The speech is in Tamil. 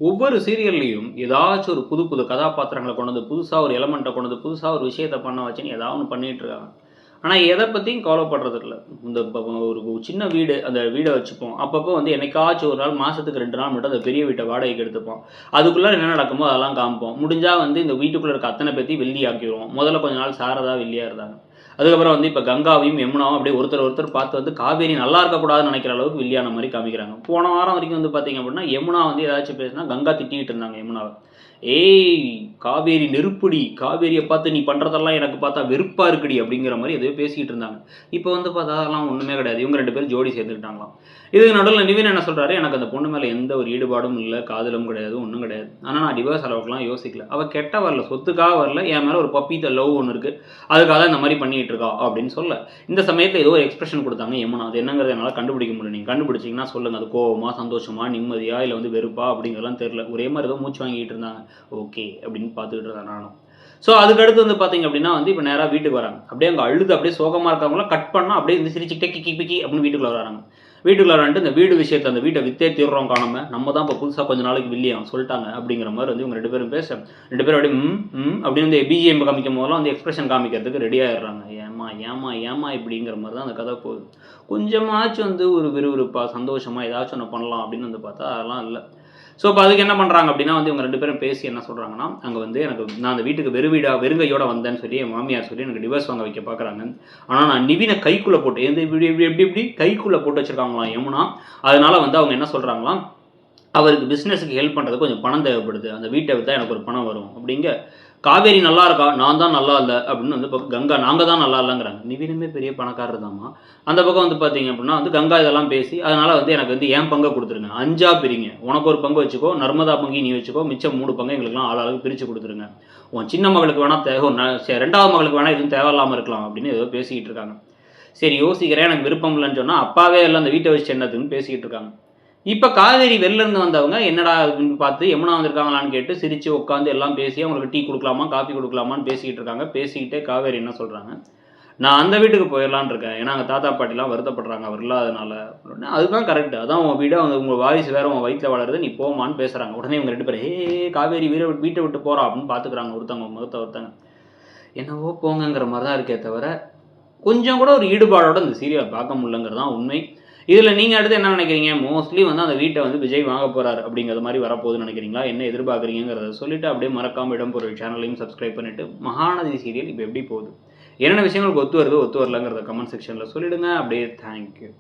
ஒவ்வொரு சீரியல்லையும் ஏதாச்சும் ஒரு புது புது கதாபாத்திரங்கள கொண்டு வந்து, புதுசா ஒரு எலமெண்ட்ட கொண்டு வந்து, புதுசா ஒரு விஷயத்த பண்ண வச்சுன்னு ஏதாவது ஒண்ணு பண்ணிட்டு இருக்காங்க. ஆனா எத பத்தியும் கவலைப்படுறது இல்ல. இந்த ஒரு சின்ன வீடு, அந்த வீட வச்சுப்போம். அப்பப்போ வந்து என்னைக்காச்சும் ஒரு நாள், மாசத்துக்கு 2 நாள் மட்டும் அந்த பெரிய வீட்ட வாடகைக்கு எடுத்துப்போம். அதுக்குள்ள என்ன நடக்குமோ அதெல்லாம் காமிப்போம். முடிஞ்சா வந்து இந்த வீட்டுக்குள்ள இருக்க அத்தன பேத்தையும் வெள்ளி ஆக்கிருவோம். முதல்ல கொஞ்ச நாள் சாரதா வெள்ளியா இருந்தாங்க. அதுக்கப்புறம் வந்து இப்ப கங்காவையும், யமுனாவும் அப்படியே ஒருத்தர் பார்த்து வந்து காவேரி நல்லா இருக்கக்கூடாதுன்னு நெனைக்கிற அளவுக்கு வில்லியான மாரி காமிக்கிறாங்க. போன வாரம் வரைக்கும் வந்து பார்த்தீங்க அப்படின்னா, யமுனா வந்து ஏதாச்சும் பேசினா கங்கா திட்டிக்கிட்டு இருந்தாங்க யமுனாவ. "ஏய்! காவேரி நெருப்புடி. காவேரிய பார்த்து நீ பண்றதெல்லாம் எனக்கு பார்த்தா வெறுப்பா இருக்குடி" அப்படிங்கிற மாரி எதையோ பேசிக்கிட்டு இருந்தாங்க. இப்ப வந்து பார்த்தா அதெல்லாம் ஒண்ணுமே கிடையாது. இவங்க 2 பேரும் ஜோடி சேர்ந்துக்கிட்டாங்களாம். இதுக்கு நடுவுல நிவின் என்ன சொல்றாரு, "எனக்கு அந்த பொண்ணு மேல எந்த ஒரு ஈடுபாடும் இல்ல. காதலும் கிடையாது. ஒண்ணும் கிடையாது. ஆனா நான் டிவோர்ஸ் அளவுக்குலாம் யோசிக்கல. அவ கெட்ட வரல. சொத்துக்காக வரல. என் மேல ஒரு பப்பி லவ் ஒண்ணு இருக்கு. அதுக்காக தான் இந்த மாரி பண்ணிட்டு இருக்கா" அப்படின்னு சொல்ல, இந்த சமயத்துல ஏதோ ஒரு எக்ஸ்பிரஷன் குடுத்தாங்க யமுனா. அது என்னங்கிறத என்னால கண்டுபிடிக்க முடியல. நீங்க கண்டுபிடிச்சீங்கன்னா சொல்லுங்க. அது கோவமா, சந்தோஷமா, நிம்மதியா, இல்ல வந்து வெறுப்பா அப்படிங்கிறதெல்லாம் தெரியல. ஒரே மாரி ஏதோ மூச்சு வாங்கிட்டு இருந்தாங்க. ஓகே அப்படின்னு பார்த்துக்கிட்டு இருந்தேன் நானும். ஸோ அதுக்கடுத்து வந்து பார்த்தீங்க அப்படின்னா வந்து இப்ப நேரா வீட்டுக்கு வராங்க. அப்படியே அங்க அழுது அப்படியே சோகமா இருக்கவங்கலாம் கட் பண்ணா அப்படியே வந்து சிரிச்சுக்கிட்டே கிக்கி பிக்கி அப்படின்னு வீட்டுக்குள்ள வராங்க. வீட்டுக்குள்ள வந்துட்டு இந்த வீடு விஷயத்த அந்த வீட்ட வித்தே தீர்றோம் காணோம. நம்ம தான் இப்ப புதுசா கொஞ்ச நாளைக்கு வில்லியாம் சொல்ட்டாங்க அப்படிங்கிற மாரி வந்து இவங்க 2 பேரும் பேச, 2 பேரும் அப்படியே அப்படின்னு வந்து பிஜிஎம் காமிக்கும் போதெல்லாம் வந்து எக்ஸ்பிரஷன் காமிக்கிறதுக்கு ரெடி ஆயிடுறாங்க. ஏம்மா ஏம்மா ஏம்மா இப்படிங்கிற மாரி தான் அந்த கதை போகுது. கொஞ்சமாச்சும் வந்து ஒரு விறுவிறுப்பா, சந்தோஷமா ஏதாச்சும் ஒண்ணு பண்ணலாம் அப்படின்னு வந்து பார்த்தா அதெல்லாம் இல்ல. ஸோ இப்ப அதுக்கு என்ன பண்றாங்க அப்படின்னா வந்து இவங்க 2 பேரும் பேசி என்ன சொல்றாங்கன்னா, அங்க வந்து நான் அந்த வீட்டுக்கு வெறுங்கையோட வந்தேன்னு சொல்லி என் மாமியார் சொல்லி எனக்கு டிவோர்ஸ் வாங்க வைக்க பார்க்குறாங்க. ஆனா நான் நிவின கைக்குள்ள போட்டு எந்த இப்படி இப்படி எப்படி எப்படி கைக்குள்ள போட்டு வச்சிருக்காங்களாம் யமுனா. அதனால வந்து அவங்க என்ன சொல்றாங்களாம், அவருக்கு பிசினஸ்க்கு ஹெல்ப் பண்றதுக்கு கொஞ்சம் பணம் தேவைப்படுது. அந்த வீட்ட வித்தா எனக்கு ஒரு பணம் வரும் அப்படிங்க. காவேரி நல்லா இருக்கா, நான் தான் நல்லா இல்ல அப்படின்னு வந்து பக்கம் கங்கா நாங்க தான் நல்லா இல்லங்கிறாங்க. நிவினுமே பெரிய பணக்காரர் தாம்மா. அந்த பக்கம் வந்து பார்த்தீங்க அப்படின்னா வந்து கங்கா இதெல்லாம் பேசி, அதனால வந்து எனக்கு வந்து என் பங்க குடுத்துருங்க. 5ஆ பிரிங்க. உனக்கு ஒரு பங்கு வச்சுக்கோ, நர்மதா பங்கையும் நீ வச்சுக்கோ, மிச்சம் 3 பங்கையும் எங்களுக்கெல்லாம் ஆளாளுக்கு பிரிச்சு குடுத்துருங்க. உன் சின்ன மகளுக்கு வேணா 2வது மகளுக்கு வேணா எதுவும் தேவையில்லாம இருக்கலாம் அப்படின்னு ஏதோ பேசிக்கிட்டு இருக்காங்க. சரி யோசிக்கிறேன், எனக்கு விருப்பம் இல்லன்னு சொன்னா, அப்பாவே எல்லாம் அந்த வீட்ட வச்சு என்னத்துக்குன்னு பேசிக்கிட்டு இருக்காங்க. இப்ப காவேரி வெளில இருந்து வந்தவங்க என்னடா அப்படின்னு பார்த்து யமுனா வந்திருக்காங்களான்னு கேட்டு சிரிச்சு உட்காந்து எல்லாம் பேசி அவங்களுக்கு டீ குடுக்கலாமா, காஃபி குடுக்கலாமான்னு பேசிக்கிட்டு இருக்காங்க. பேசிக்கிட்டே காவேரி என்ன சொல்றாங்க, "நான் அந்த வீட்டுக்கு போயிரலாம்ன்னு இருக்கேன். ஏன்னா அங்க தாத்தா, பாட்டிலாம் வருத்தப்படுறாங்க அவர் இல்லாதனால." அப்படின்னோனே, "அதுதான் கரெக்ட். அதான் உன் வீடு. உங்க வாரிசு வேற உன் வயித்துல வளருது. நீ போம்மான்னு" பேசுறாங்க. உடனே இவங்க 2 பேரும், காவேரி வீட்ட விட்டு போறா" அப்படின்னு பார்த்துக்கிறாங்க ஒருத்தவங்க முகத்த ஒருத்தங்க. என்னவோ போங்கங்கிற மாரி தான் இருக்கே தவிர, கொஞ்சம் கூட ஒரு ஈடுபாடோட இந்த சீரியல பார்க்க முடியலங்கிறது தான் உண்மை. இதுல நீங்க அடுத்து என்ன நினைக்கிறீங்க? மோஸ்ட்லி வந்து அந்த வீட்ட வந்து விஜய் வாங்க போறாரு அப்படிங்கிற மாரி வரப்போகுதுன்னு நினைக்கிறீங்களா? என்ன எதிர்பார்க்குறீங்கங்கிறத சொல்லிட்டு அப்படியே மறக்காம இடம்பொருள் சேனலையும் சப்ஸ்கிரைப் பண்ணிட்டு, மகாநதி சீரியல் இப்ப எப்படி போகுது? என்னென்ன விஷயங்களுக்கு ஒத்து வருது, ஒத்து வரலங்கிறத கமெண்ட் செக்ஷன்ல சொல்லிடுங்க. அப்படியே தேங்க் யூ.